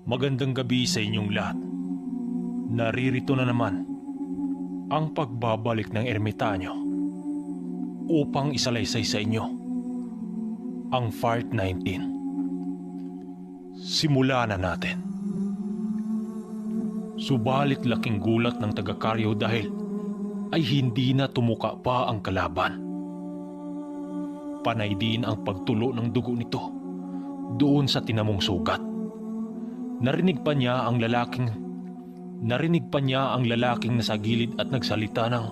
Magandang gabi sa inyong lahat. Naririto na naman ang pagbabalik ng ermitanyo upang isalaysay sa inyo ang Part 19. Simulan na natin. Subalit laking gulat ng taga-Caryo dahil ay hindi na tumuka pa ang kalaban. Panay din ang pagtulo ng dugo nito doon sa tinamong sugat. Narinig pa niya ang lalaking nasa gilid at nagsalita ng,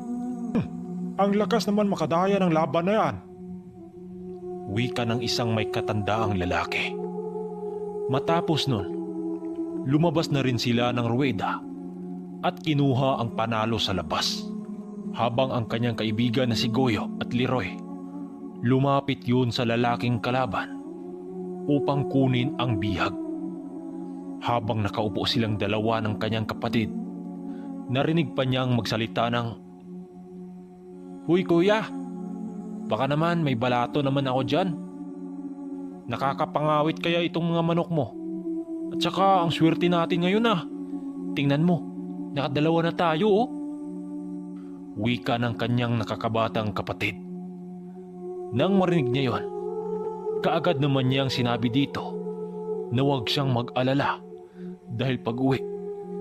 Ang lakas naman makadaya ng laban na yan. wika ng isang may katandaang lalaki. Matapos nun, lumabas na rin sila ng ruweda at kinuha ang panalo sa labas. Habang ang kanyang kaibigan na si Goyo at Leroy, lumapit yun sa lalaking kalaban upang kunin ang bihag. Habang nakaupo silang dalawa ng kanyang kapatid, narinig pa niyang magsalita ng, Huy kuya, baka naman may balato naman ako dyan. Nakakapangawit kaya itong mga manok mo. At saka ang swerte natin ngayon ah. Tingnan mo, nakadalawa na tayo oh. Wika ng kanyang nakakabatang kapatid. Nang marinig niya yon, kaagad naman niyang sinabi dito na huwag siyang mag-alala dahil pag-uwi,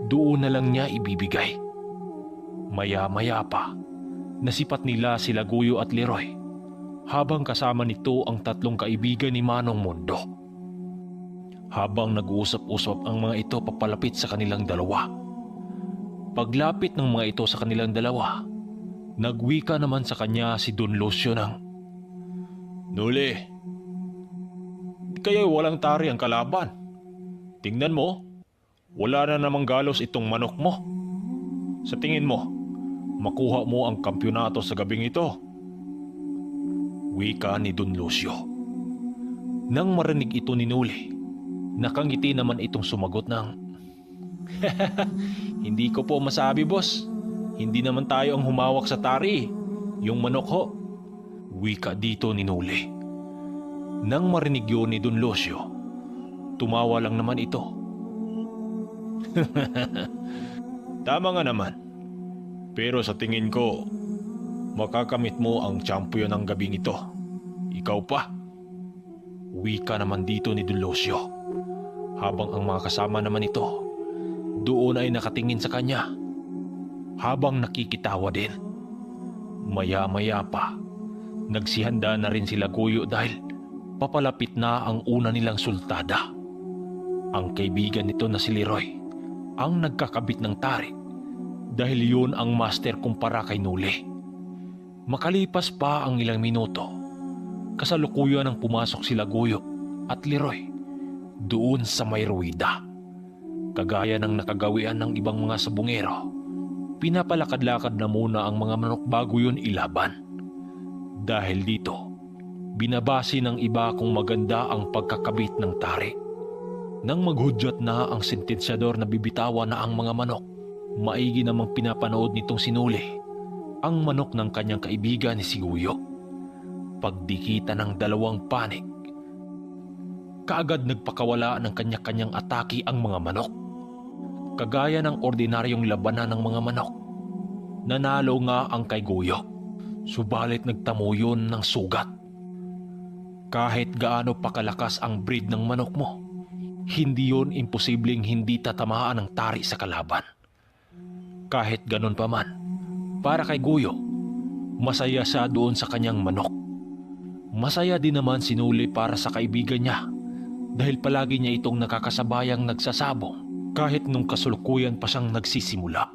doon na lang niya ibibigay. Maya-maya pa, nasipat nila sila Guyo at Leroy habang kasama nito ang tatlong kaibigan ni Manong Mundo. Habang nag-uusap-usap ang mga ito papalapit sa kanilang dalawa. Paglapit ng mga ito sa kanilang dalawa, nagwika naman sa kanya si Don Lucio ng, Nuli, di kaya walang tari ang kalaban. Tingnan mo, wala na namang galos itong manok mo. Sa tingin mo, makuha mo ang kampyonato sa gabing ito. Wika ni Don Lucio. Nang marinig ito ni Nuli, nakangiti naman itong sumagot ng, Hindi ko po masabi boss. Hindi naman tayo ang humawak sa tari. Yung manok ho. Wika dito ni Nuli. Nang marinig yun ni Don Lucio, tumawa lang naman ito. Tama nga naman. Pero sa tingin ko, makakamit mo ang champion ng gabing ito. Ikaw pa. Wika naman dito ni Don Lucio. Habang ang mga kasama naman ito, doon ay nakatingin sa kanya. Habang nakikitawa din. Maya-maya pa, nagsihanda na rin sila Guyo dahil papalapit na ang una nilang sultada. Ang kaibigan nito na si Leroy ang nagkakabit ng tari dahil yun ang master kumpara kay Nuli. Makalipas pa ang ilang minuto, kasalukuyan ang pumasok sila Guyo at Leroy doon sa may ruwida. Kagaya ng nakagawian ng ibang mga sabungero, pinapalakad-lakad na muna ang mga manok bago yun ilaban. Dahil dito, binabasi ng iba kung maganda ang pagkakabit ng tari. Nang maghudyat na ang sentensyador na bibitawan na ang mga manok, maigi namang pinapanood nitong sinuli ang manok ng kanyang kaibigan ni Siguyo. Pagdikita ng dalawang panig, kaagad nagpakawala ng kanya-kanyang atake ang mga manok. Kagaya ng ordinaryong labanan ng mga manok, nanalo nga ang kay Guyo. Subalit nagtamo yun ng sugat. Kahit gaano pa kalakas ang breed ng manok mo, hindi yun imposibleng hindi tatamaan ng tari sa kalaban. Kahit ganon pa man, para kay Guyo, masaya siya doon sa kanyang manok. Masaya din naman sinuli para sa kaibigan niya dahil palagi niya itong nakakasabayang nagsasabong kahit nung kasulukuyan pa siyang nagsisimula.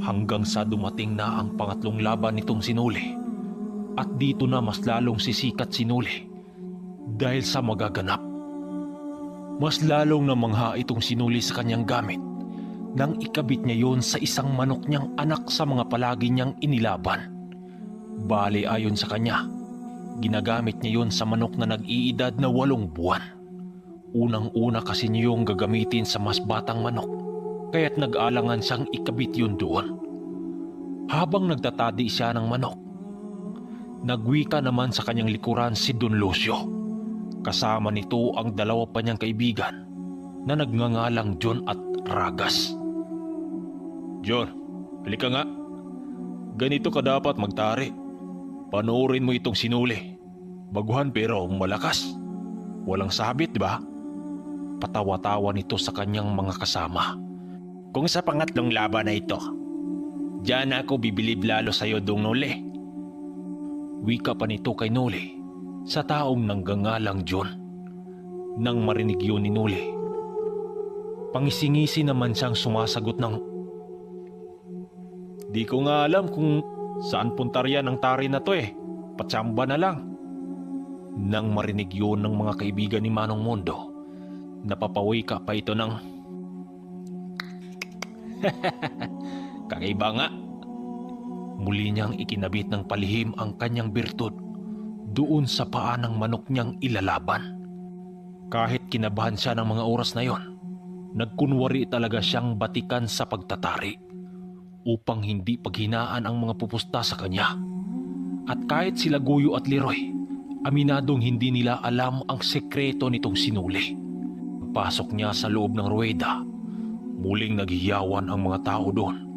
Hanggang sa dumating na ang pangatlong laban nitong sinuli at dito na mas lalong sisikat sinuli dahil sa magaganap. Mas lalong namangha itong sinuli sa kanyang gamit nang ikabit niya yon sa isang manok niyang anak sa mga palagi niyang inilaban. Bale ayon sa kanya, ginagamit niya yon sa manok na nag-iedad na 8 buwan. Unang-una kasi niya yung gagamitin sa mas batang manok, kaya't nag-alangan siyang ikabit yun doon. Habang nagtatadi siya ng manok, nagwika naman sa kanyang likuran si Don Lucio. Kasama nito ang dalawa pa niyang kaibigan na nagngangalang John at Ragas. John, halika nga. Ganito ka dapat magtari. Panoorin mo itong sinuli. Baguhan pero malakas. Walang sabit, di ba? Patawa-tawa nito sa kanyang mga kasama. Kung sa pangatlong laban na ito, diyan ako bibilib lalo sa'yo, Dong Noli. Wika pa nito kay Noli sa taong nanggangalang John. Nang marinig yun ni Noli, pangisingisi naman siyang sumasagot ng, "Di ko nga alam kung saan puntaryan ang tari na to eh. Patsamba na lang." Nang marinig yun ng mga kaibigan ni Manong Mondo, napapawika pa ito ng, "Kakaiba nga." Muli niyang ikinabit ng palihim ang kanyang birtud doon sa paa ng manok niyang ilalaban. Kahit kinabahan siya ng mga oras na yon, nagkunwari talaga siyang batikan sa pagtatari upang hindi paghinaan ang mga pupusta sa kanya. At kahit sila Guyo at Leroy, aminadong hindi nila alam ang sekreto nitong sinuli. Pagpasok niya sa loob ng ruweda, muling naghiyawan ang mga tao doon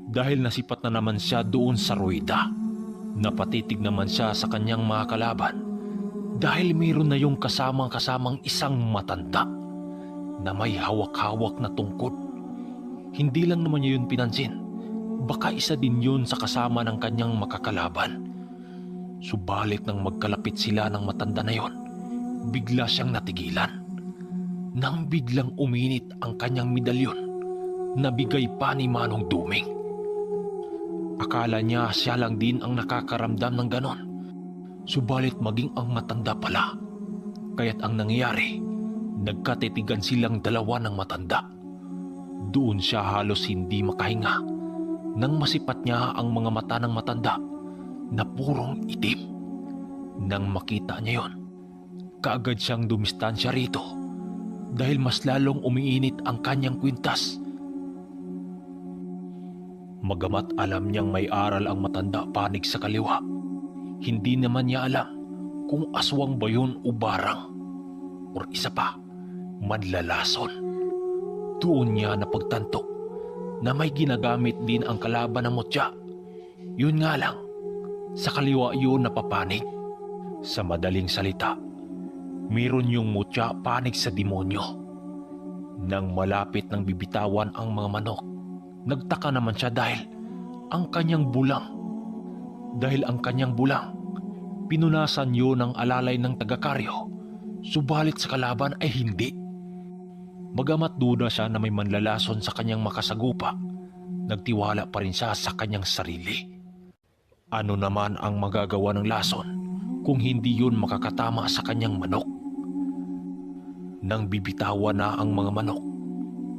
dahil nasipat na naman siya doon sa ruweda. Napatitig naman siya sa kanyang mga kalaban dahil mayroon na yung kasamang isang matanda na may hawak-hawak na tungkod. Hindi lang naman niya yun pinansin, baka isa din yun sa kasama ng kanyang makakalaban. Subalit nang magkalapit sila ng matanda na yon, bigla siyang natigilan. Nang biglang uminit ang kanyang medalyon na bigay pa ni Manong Duming. Akala niya siya lang din ang nakakaramdam ng ganon. Subalit maging ang matanda pala. Kaya't ang nangyayari, nagkatitigan silang dalawa ng matanda. Doon siya halos hindi makahinga nang masipat niya ang mga mata ng matanda na purong itim. Nang makita niya yon, kaagad siyang dumistansya rito dahil mas lalong umiinit ang kanyang kwintas. Magamat alam niyang may aral ang matanda panig sa kaliwa, hindi naman niya alam kung aswang ba yun o barang, or isa pa, manlalason. Doon niya napagtanto na may ginagamit din ang kalaban ng mutya. Yun nga lang, sa kaliwa yun napapanig. Sa madaling salita, mayroon yung mutya panig sa demonyo. Nang malapit ng bibitawan ang mga manok, nagtaka naman siya dahil ang kanyang bulang, pinunasan yun ng alalay ng taga-karyo, subalit sa kalaban ay hindi. Bagamat duda siya na may manlalason sa kanyang makasagupa, nagtiwala pa rin siya sa kanyang sarili. Ano naman ang magagawa ng lason kung hindi yun makakatama sa kanyang manok? Nang bibitawan na ang mga manok,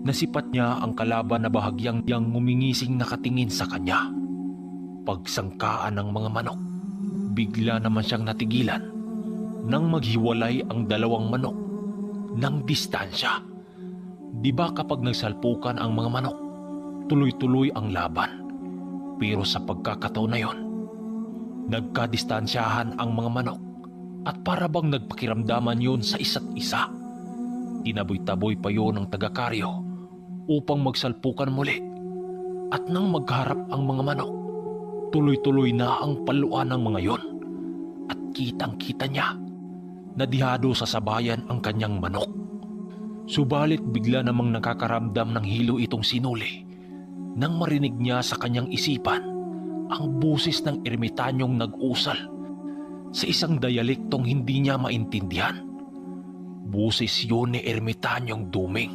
nasipat niya ang kalaban na bahagyang ngumingising nakatingin sa kanya. Pagsangkaan ng mga manok, bigla naman siyang natigilan nang maghiwalay ang dalawang manok ng distansya. Di ba kapag nagsalpukan ang mga manok, tuloy-tuloy ang laban? Pero sa pagkakataon na yon, nagkadistansyahan ang mga manok at para bang nagpakiramdaman yon sa isa't isa. Tinaboy-taboy pa yon ng taga-karyo upang magsalpukan muli. At nang magharap ang mga manok, tuloy-tuloy na ang paluan ng mga yon. At kitang-kita niya na dihado sa sabayan ang kanyang manok. Subalit bigla namang nakakaramdam ng hilo itong sinuli nang marinig niya sa kanyang isipan ang busis ng ermitanyong nag-usal sa isang dayalektong hindi niya maintindihan. Busis yun ni Ermitanyong Duming.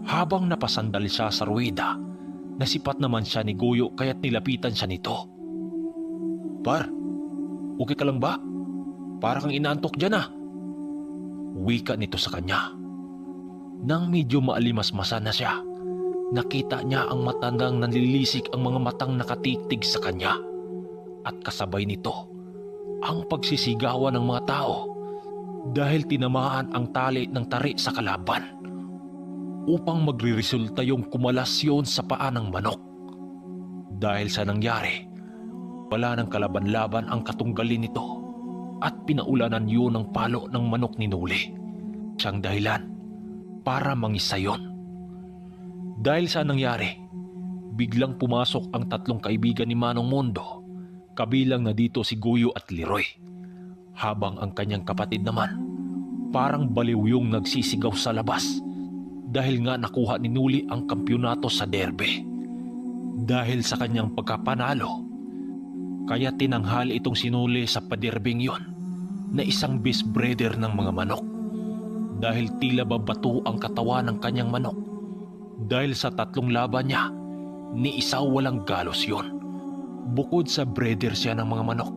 Habang napasandal siya sa ruweda, nasipat naman siya ni Guyo kaya't nilapitan siya nito. "Par, okay ka lang ba? Para kang inaantok dyan ah." Wika nito sa kanya. Nang medyo maalimasmasan na siya, nakita niya ang matandang nanlilisik ang mga matang nakatiktig sa kanya. At kasabay nito, ang pagsisigawan ng mga tao dahil tinamaan ang tali ng tari sa kalaban upang magriresulta yung kumalasyon sa paa ng manok. Dahil sa nangyari, wala ng kalaban-laban ang katunggalin nito at pinaulanan yun ng palo ng manok ni Noli. Siyang dahilan para mangisa yon. Dahil sa nangyari, biglang pumasok ang tatlong kaibigan ni Manong Mondo, kabilang na dito si Guyo at Leroy, habang ang kanyang kapatid naman parang baliw yung nagsisigaw sa labas dahil nga nakuha ni Nuli ang kampyonato sa derby. Dahil sa kanyang pagkapanalo, kaya tinanghal itong sinuli sa paderbing yon na isang beast breeder ng mga manok, dahil tila babato ang katawan ng kanyang manok. Dahil sa tatlong laban niya, ni isa walang galos yon. Bukod sa breeder siya ng mga manok,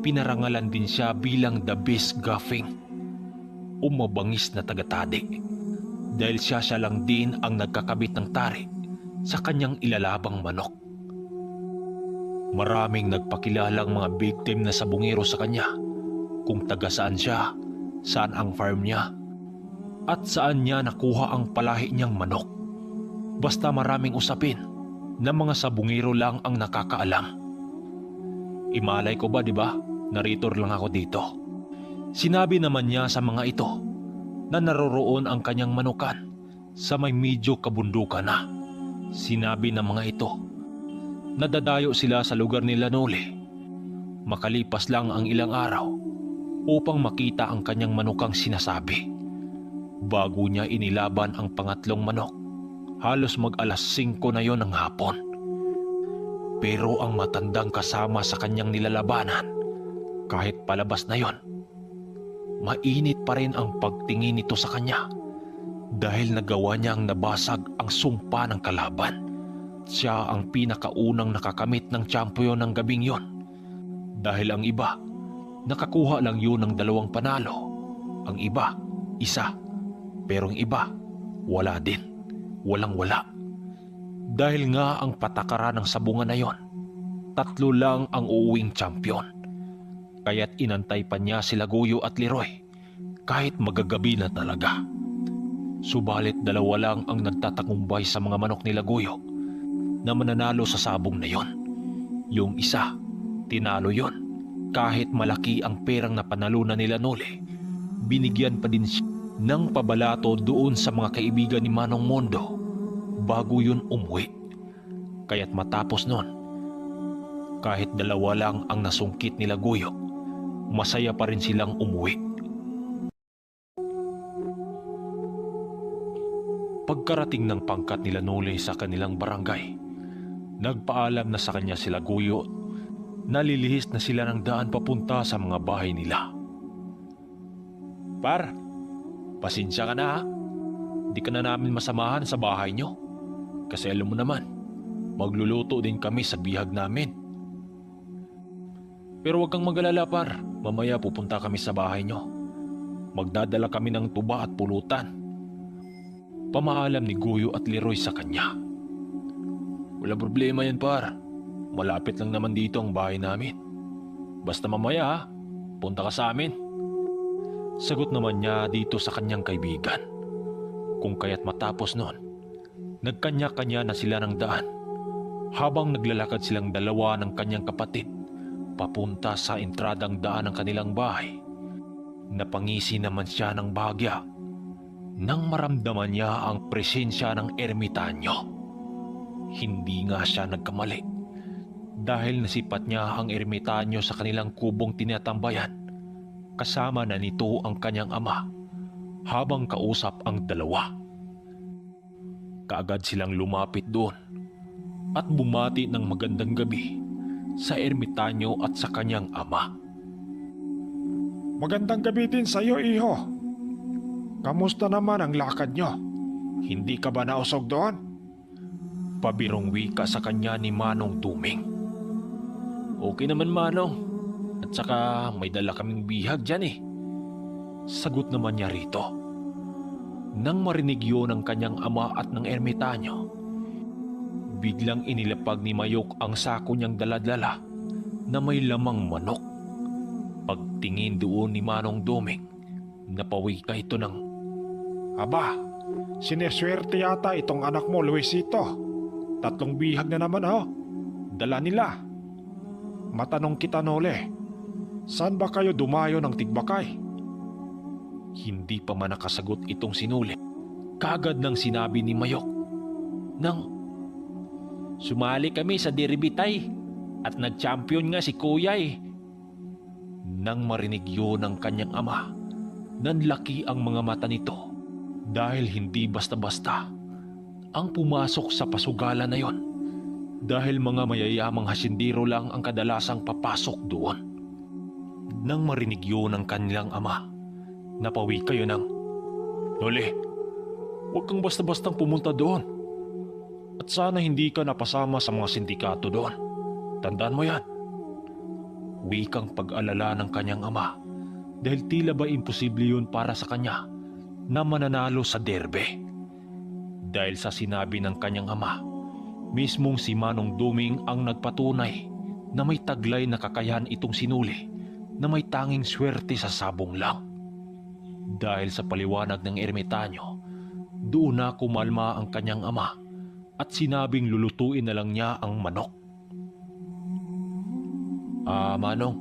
pinarangalan din siya bilang the best gaffing o mabangis na tagatade, dahil siya lang din ang nagkakabit ng tari sa kanyang ilalabang manok. Maraming nagpakilalang mga victim na sabungero sa kanya, kung taga saan siya, saan ang farm niya, at saan niya nakuha ang palahi niyang manok. Basta maraming usapin na mga sabungero lang ang nakakaalam. Imalay ko ba, di ba? Narrator lang ako dito. Sinabi naman niya sa mga ito na naroroon ang kanyang manukan sa may medyo kabundukan na. Sinabi ng mga ito na dadayo sila sa lugar nila Noli makalipas lang ang ilang araw upang makita ang kanyang manukang sinasabi. Bago niya inilaban ang pangatlong manok, halos mag-alas 5 na yon ng hapon. Pero ang matandang kasama sa kanyang nilalabanan, kahit palabas na yon, mainit pa rin ang pagtingin nito sa kanya dahil nagawa niyang nabasag ang sumpa ng kalaban. Siya ang pinakaunang nakakamit ng champion ng gabing yon, dahil ang iba nakakuha lang yun ng 2 panalo, ang iba 1, pero ang iba wala din, walang-wala. Dahil nga ang patakaran ng sabungan na yon, 3 lang ang uuwing champion. Kaya't inantay pa niya sila Guyo at Leroy kahit magagabi na talaga. Subalit 2 lang ang nagtatagumpay sa mga manok nila Guyo na mananalo sa sabong na yon. Yung isa, tinalo yon. Kahit malaki ang perang napanalunan nila Noli, binigyan pa din siya ng pabalato doon sa mga kaibigan ni Manong Mondo bago yun umuwi. Kaya't matapos nun, kahit 2 lang ang nasungkit nila Guyo, masaya pa rin silang umuwi. Pagkarating ng pangkat nila Noli sa kanilang barangay, nagpaalam na sa kanya sila Guyo na lilihis na sila ng daan papunta sa mga bahay nila. Par, pasensya ka na ha. Di ka na namin masamahan sa bahay nyo. Kasi alam mo naman, magluluto din kami sa bihag namin. Pero huwag kang mag-alala par, mamaya pupunta kami sa bahay nyo. Magdadala kami ng tuba at pulutan. Pamaalam ni Guyo at Leroy sa kanya. Wala problema yan par, malapit lang naman dito ang bahay namin. Basta mamaya ha, punta ka sa amin. Sagot naman niya dito sa kanyang kaibigan. Kung kaya't matapos nun, nagkanya-kanya na sila ng daan habang naglalakad silang 2 ng kanyang kapatid papunta sa entradang daan ng kanilang bahay. Napangisi naman siya ng bahagya nang maramdaman niya ang presensya ng ermitanyo. Hindi nga siya nagkamali dahil nasipat niya ang ermitanyo sa kanilang kubong tinatambayan. Kasama na nito ang kanyang ama habang kausap ang 2. Kaagad silang lumapit doon at bumati ng magandang gabi sa ermitanyo at sa kanyang ama. Magandang gabi din sa iyo, iho. Kamusta naman ang lakad nyo? Hindi ka ba nausog doon? Pabirong wika sa kanya ni Manong Duming. Okay naman Manong, at saka may dala kaming bihag dyan eh. Sagot naman niya rito. Nang marinig yun ng kanyang ama at ng ermitanyo, biglang inilapag ni Mayok ang sako niyang daladala na may lamang manok. Pagtingin doon ni Manong Duming, napawika ito ng, Aba, sineswerte yata itong anak mo, Luisito. 3 bihag na naman ho. Dala nila. Matanong kita, Noli, saan ba kayo dumayo ng Tigbakay? Hindi pa man nakasagot itong sinuli Kaagad nang sinabi ni Mayok, nang sumali kami sa derby at nag-champion nga si Kuya eh. Nang marinig yun ng kanyang ama, nanlaki ang mga mata nito dahil hindi basta-basta ang pumasok sa pasugalan na yon, dahil mga mayayamang hasindiro lang ang kadalasang papasok doon. Nang marinig yun ng kanilang ama, napawi kayo ng, Noli, huwag kang basta-bastang pumunta doon. At sana hindi ka napasama sa mga sindikato doon. Tandaan mo yan. Wikang pag-alala ng kanyang ama dahil tila ba imposible yun para sa kanya na mananalo sa derby. Dahil sa sinabi ng kanyang ama, mismong si Manong Duming ang nagpatunay na may taglay na kakayahan itong sinuli na may tanging swerte sa sabong lang. Dahil sa paliwanag ng ermitanyo, doon na kumalma ang kanyang ama at sinabing lulutuin na lang niya ang manok. Manong,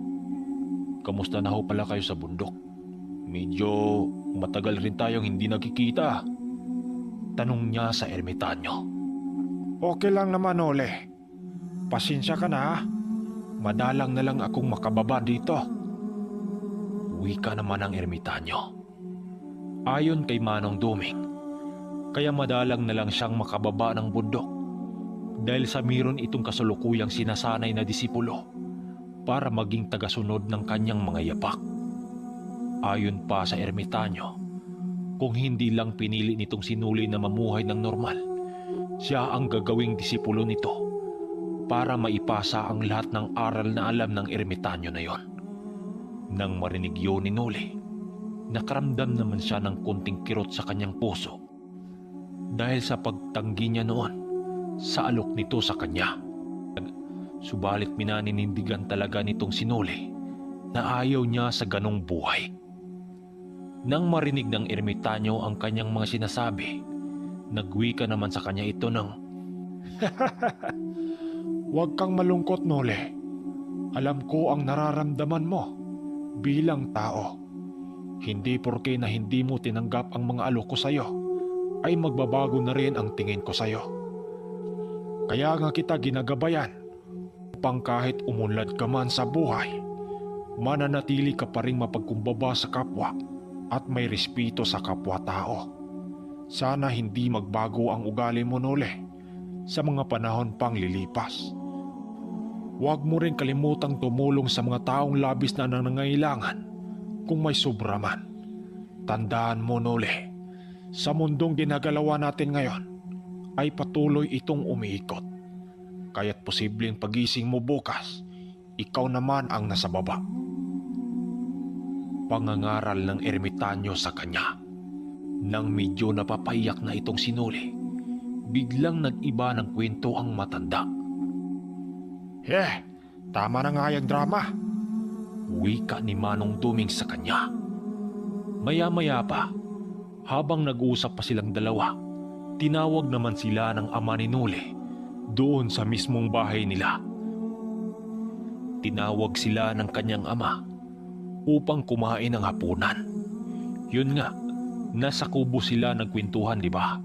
kamusta na ho pala kayo sa bundok? Medyo matagal rin tayong hindi nagkikita. Tanong niya sa ermitanyo. Okay lang naman, Nole. Pasensya ka na ha. Madalang na lang akong makababa dito. Wika naman ang ermitanyo. Ayon kay Manong Duming, kaya madalang na lang siyang makababa ng bundok dahil sa meron itong kasalukuyang sinasanay na disipulo para maging tagasunod ng kanyang mga yapak. Ayon pa sa ermitanyo, kung hindi lang pinili nitong sinuli na mamuhay ng normal, siya ang gagawing disipulo nito para maipasa ang lahat ng aral na alam ng ermitanyo na yon. Nang marinig yun ni Noli, nakaramdam naman siya ng konting kirot sa kanyang puso dahil sa pagtanggi niya noon sa alok nito sa kanya. Subalit minaninindigan talaga nitong sinuli na ayaw niya sa ganong buhay. Nang marinig ng ermitanyo ang kanyang mga sinasabi, nagwika naman sa kanya ito ng, Huwag kang malungkot, Nole. Alam ko ang nararamdaman mo bilang tao. Hindi porke na hindi mo tinanggap ang mga alok ko sa'yo, ay magbabago na rin ang tingin ko sa'yo. Kaya nga kita ginagabayan upang kahit umunlad ka man sa buhay, mananatili ka pa rin mapagkumbaba sa kapwa at may respeto sa kapwa-tao. Sana hindi magbago ang ugali mo, Nole, sa mga panahon pang lilipas. Huwag mo rin kalimutang tumulong sa mga taong labis na nangangailangan kung may sobra man. Tandaan mo, Nole, sa mundong ginagalawa natin ngayon ay patuloy itong umiikot. Kaya't posibleng pagising mo bukas, ikaw naman ang nasa baba. Pangangaral ng ermitanyo sa kanya. Nang medyo napapayak na itong sinuli, biglang nag-iba ng kwento ang matanda. Tama na nga yung drama. Wika ni Manong Duming sa kanya. Maya-maya pa, habang nag-uusap pa silang dalawa, tinawag naman sila ng ama ni Noli doon sa mismong bahay nila. Tinawag sila ng kanyang ama upang kumain ng hapunan. Yun nga, nasa kubo sila nagkwentuhan, di ba?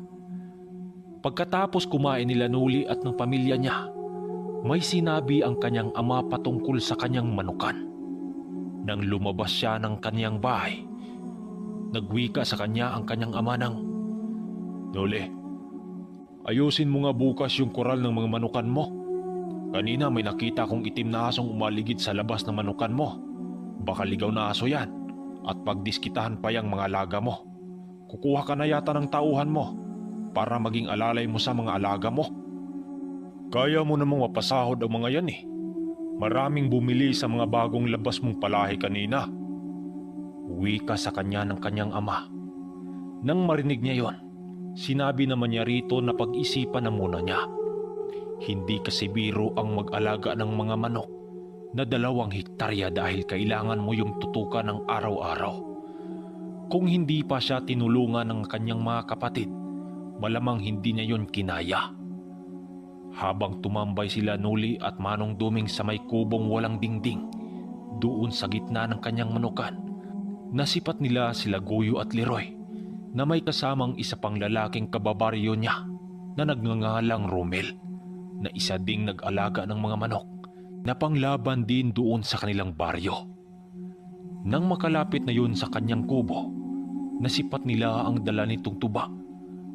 Pagkatapos kumain nila Noli at ng pamilya niya, may sinabi ang kanyang ama patungkol sa kanyang manukan. Nang lumabas siya ng kanyang bahay, nagwika sa kanya ang kanyang ama ng, Noli, ayusin mo nga bukas yung koral ng mga manukan mo. Kanina may nakita kong itim na asong umaligid sa labas ng manukan mo. Baka ligaw na aso yan at pagdiskitahan pa yung mga alaga mo. Kukuha ka na yata ng tauhan mo para maging alalay mo sa mga alaga mo. Kaya mo namang mapasahod ang mga yan eh. Maraming bumili sa mga bagong labas mong palahi kanina. Wika sa kanya ng kanyang ama. Nang marinig niya yon, sinabi naman niya rito na pag-isipan na muna niya. Hindi kasi biro ang mag-alaga ng mga manok na 2 hektarya dahil kailangan mo yung tutukan ng araw-araw. Kung hindi pa siya tinulungan ng kanyang mga kapatid, malamang hindi niya yon kinaya. Habang tumambay sila Noli at Manong Duming sa may kubong walang dingding, doon sa gitna ng kanyang manukan, nasipat nila sila Guyo at Leroy na may kasamang isa pang lalaking kababaryo niya na nagngangalang Romel, na isa ding nag-alaga ng mga manok na panglaban din doon sa kanilang baryo. Nang makalapit na yun sa kanyang kubo, nasipat nila ang dala nitong tuba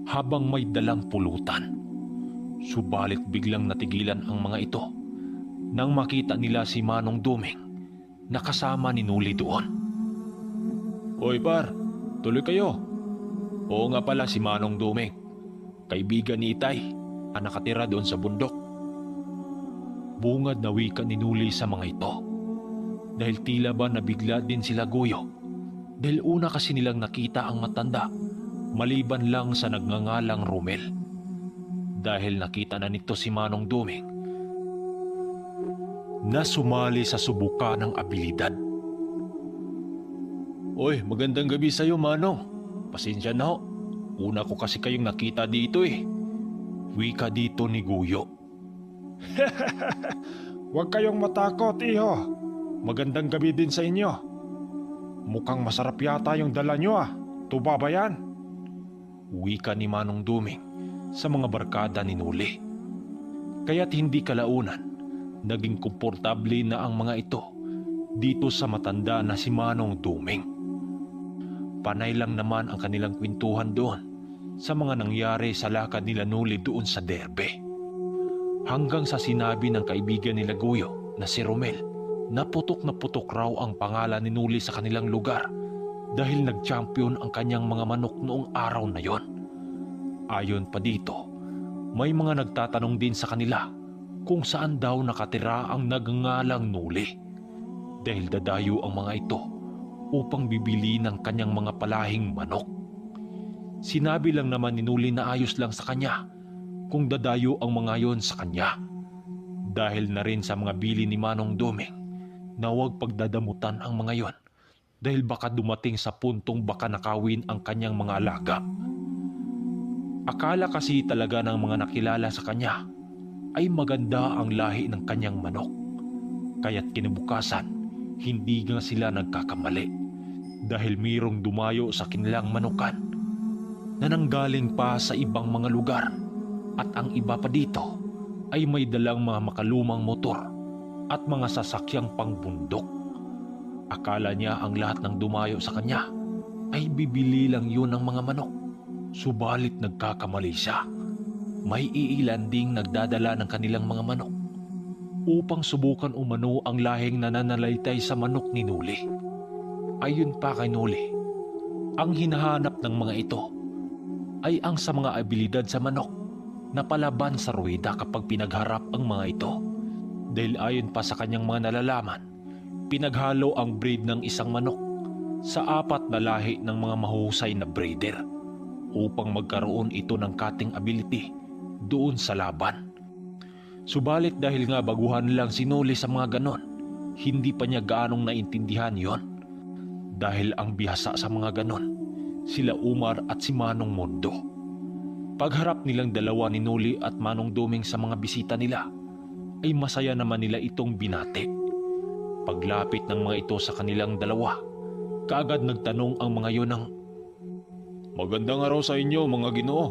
habang may dalang pulutan. Subalit biglang natigilan ang mga ito nang makita nila si Manong Duming na kasama ni Nuli doon. "Hoy par, tuloy kayo." Oo nga pala, si Manong Duming, kaibigan ni Itay, ang nakatira doon sa bundok. Bungad na wika ni Nuli sa mga ito, dahil tila ba nabigla din sila Guyo, dahil una kasi nilang nakita ang matanda maliban lang sa nagngangalang Romel. Dahil nakita na nito si Manong Duming na sumali sa subukan ng abilidad. "Oy, magandang gabi sa'yo, Manong. Pasensya na ho. Una ko kasi kayong nakita dito eh." Wika dito ni Guyo. Huwag kayong matakot, iho. Magandang gabi din sa inyo. Mukhang masarap yata yung dala nyo ah. Tuba ba yan? Wika ni Manong Duming sa mga barkada ni Nuli. Kaya't hindi kalaunan, naging komportable na ang mga ito dito sa matanda na si Manong Duming. Panay lang naman ang kanilang kwentuhan doon sa mga nangyari sa lakad nila Nuli doon sa derbe. Hanggang sa sinabi ng kaibigan nila Guyo na si Romel na putok raw ang pangalan ni Nuli sa kanilang lugar dahil nag-champion ang kanyang mga manok noong araw na yon. Ayon pa dito, may mga nagtatanong din sa kanila kung saan daw nakatira ang nagngangalang Nuli, dahil dadayo ang mga ito upang bibili ng kanyang mga palahing manok. Sinabi lang naman ni Nuli na ayos lang sa kanya kung dadayo ang mga yon sa kanya, dahil na rin sa mga bili ni Manong Duming na huwag pagdadamutan ang mga yon dahil baka dumating sa puntong baka nakawin ang kanyang mga alaga. Akala kasi talaga ng mga nakilala sa kanya ay maganda ang lahi ng kanyang manok, kaya't kinabukasan hindi nga sila nagkakamali dahil mayroong dumayo sa kanilang manukan na nanggaling pa sa ibang mga lugar, at ang iba pa dito ay may dalang mga makalumang motor at mga sasakyang pangbundok. Akala niya ang lahat ng dumayo sa kanya ay bibili lang yun ng mga manok, subalit nagkakamali siya. May iilan ding nagdadala ng kanilang mga manok upang subukan umano ang lahing nananalaytay sa manok ni Nuli. Ayon pa kay Nuli, ang hinahanap ng mga ito ay ang sa mga abilidad sa manok na palaban sa ruweda kapag pinagharap ang mga ito, dahil ayon pa sa kanyang mga nalalaman, pinaghalo ang breed ng isang manok sa 4 na lahi ng mga mahusay na breeder upang magkaroon ito ng cutting ability doon sa laban. Subalit dahil nga baguhan lang si Nuli sa mga ganon, hindi pa niya gaanong naintindihan yon, dahil ang bihasa sa mga ganon sila Umar at si Manong Mondo. Pagharap nilang dalawa ni Nuli at Manong Duming sa mga bisita nila, ay masaya naman nila itong binati. Paglapit ng mga ito sa kanilang dalawa, kaagad nagtanong ang mga yon ng, "Magandang araw sa inyo mga Ginoo.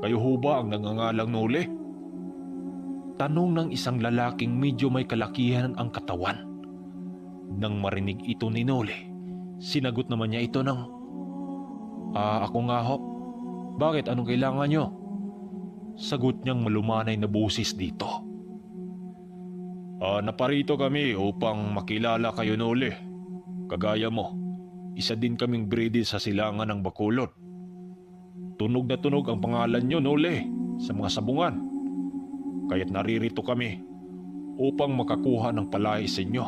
Kayo ho ba ang nangangalang Nuli?" Tanong ng isang lalaking medyo may kalakihan ang katawan. Nang marinig ito ni Nuli, sinagot naman niya ito ng, Ako nga ho. Bakit? Anong kailangan nyo?" Sagot niyang malumanay na boses dito. Naparito kami upang makilala kayo, Nuli. Kagaya mo, isa din kaming breeder sa silangan ng Bacolod. Tunog na tunog ang pangalan nyo, Nuli, sa mga sabungan. Kaya't naririto kami upang makakuha ng palay sa inyo.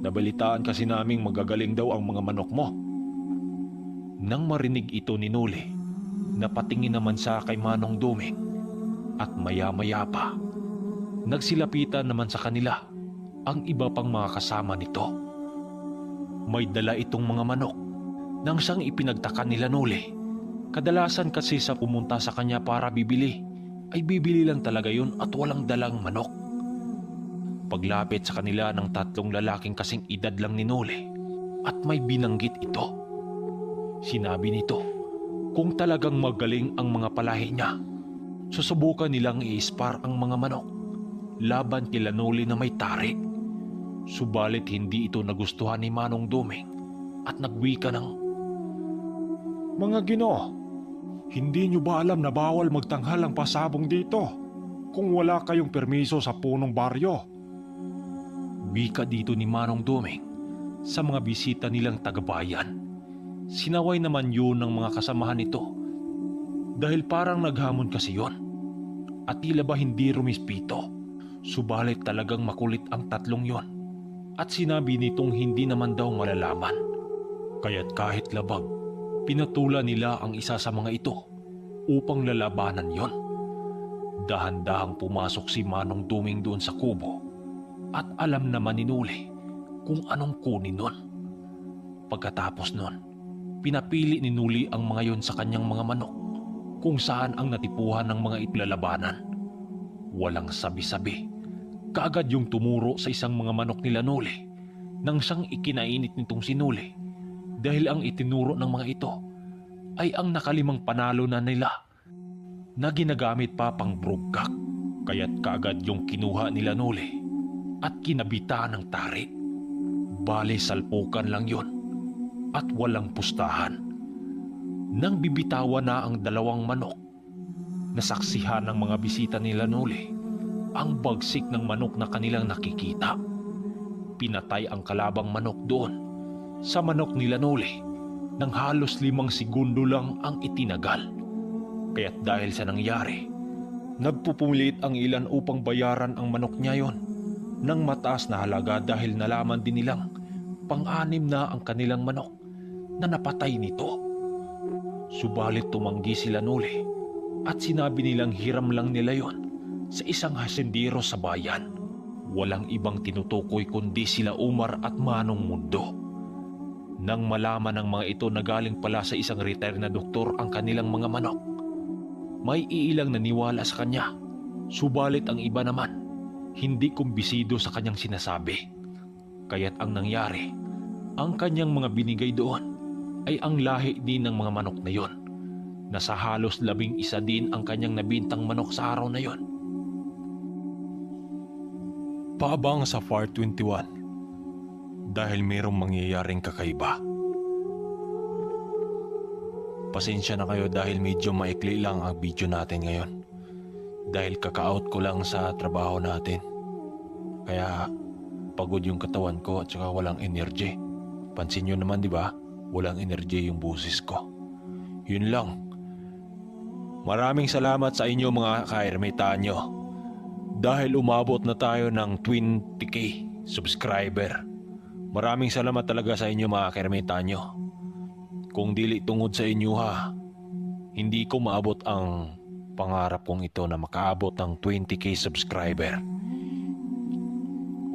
Nabalitaan kasi naming magagaling daw ang mga manok mo. Nang marinig ito ni Nuli, napatingin naman siya kay Manong Duming, at maya-maya pa, nagsilapitan naman sa kanila ang iba pang mga kasama nito. May dala itong mga manok nang siyang ipinagtaka nila Nuli. Kadalasan kasi sa pumunta sa kanya para bibili, ay bibili lang talaga yun at walang dalang manok. Paglapit sa kanila ng 3 lalaking kasing edad lang ni Nuli, at may binanggit ito. Sinabi nito Kung talagang magaling ang mga palahi niya, susubukan nilang i-spar ang mga manok laban kila Noli na may tari. Subalit hindi ito nagustuhan ni Manong Duming at nagwika ng, Mga Ginoo, hindi nyo ba alam na bawal magtanghal ang pasabong dito kung wala kayong permiso sa punong baryo? wika dito ni Manong Duming sa mga bisita nilang tagabayan. Sinaway naman yun ng mga kasamahan nito dahil parang naghamon kasi yon at tila ba hindi rumispito. Subalit talagang makulit ang tatlong yon at sinabi nitong hindi naman daw malalaman. Kaya't kahit labag, pinatulan nila ang isa sa mga ito upang lalabanan yon. Dahan-dahang pumasok si Manong Duming doon sa kubo at alam naman ni Noli kung anong kunin nun. Pagkatapos nun, pinapili ni Noli ang mga yon sa kanyang mga manok kung saan ang natipuhan ng mga itlalabanan. Walang sabi-sabi, kaagad yung tumuro sa isang mga manok nila Noli nang siyang ikinainit nitong si Noli dahil ang itinuro ng mga ito ay ang nakalimang panalo na nila na ginagamit pa pang brugkak. Kaya't kaagad yung kinuha nila Noli at kinabitaan ng tari. Bale salpukan lang yon at walang pustahan. Nang bibitawan na ang dalawang manok, nasaksihan ng mga bisita nila Noli ang bagsik ng manok na kanilang nakikita. Pinatay ang kalabang manok doon sa manok nila Noli nang halos 5 segundo lang ang itinagal. Kaya't dahil sa nangyari, nagpupumilit ang ilan upang bayaran ang manok niya yon ng mataas na halaga dahil nalaman din nilang pang-anim na ang kanilang manok na napatay nito. Subalit tumanggi sila Noli at sinabi nilang hiram lang nila yon sa isang hasendero sa bayan. Walang ibang tinutukoy kundi sila Umar at Manong Mundo. Nang malaman ng mga ito na galing pala sa isang retired na doktor ang kanilang mga manok, may iilang naniwala sa kanya. Subalit ang iba naman, hindi kumbisido sa kanyang sinasabi. Kaya't ang nangyari, ang kanyang mga binigay doon ay ang lahi din ng mga manok na yon, na sa halos 11 din ang kanyang nabintang manok sa araw na yon. Paabang sa Part 21 dahil mayroong mangyayaring kakaiba. Pasensya na kayo dahil medyo maikli lang ang video natin ngayon. Dahil kaka-out ko lang sa trabaho natin. Kaya pagod yung katawan ko at saka walang energy. Pansin nyo naman, di ba? Walang energy yung boses ko. Yun lang. Maraming salamat sa inyo mga ka-ermitanyo. Dahil umabot na tayo ng 20k subscriber. Maraming salamat talaga sa inyo mga ka-ermitanyo. Kung dili tungod sa inyo ha, hindi ko maabot ang pangarap kong ito na makaabot ng 20k subscriber.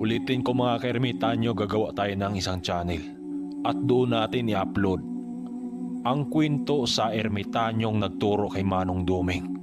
Ulitin ko mga ka-ermitanyo, gagawa tayo ng isang channel at doon natin i-upload ang kwento sa ermitanyong nagturo kay Manong Duming.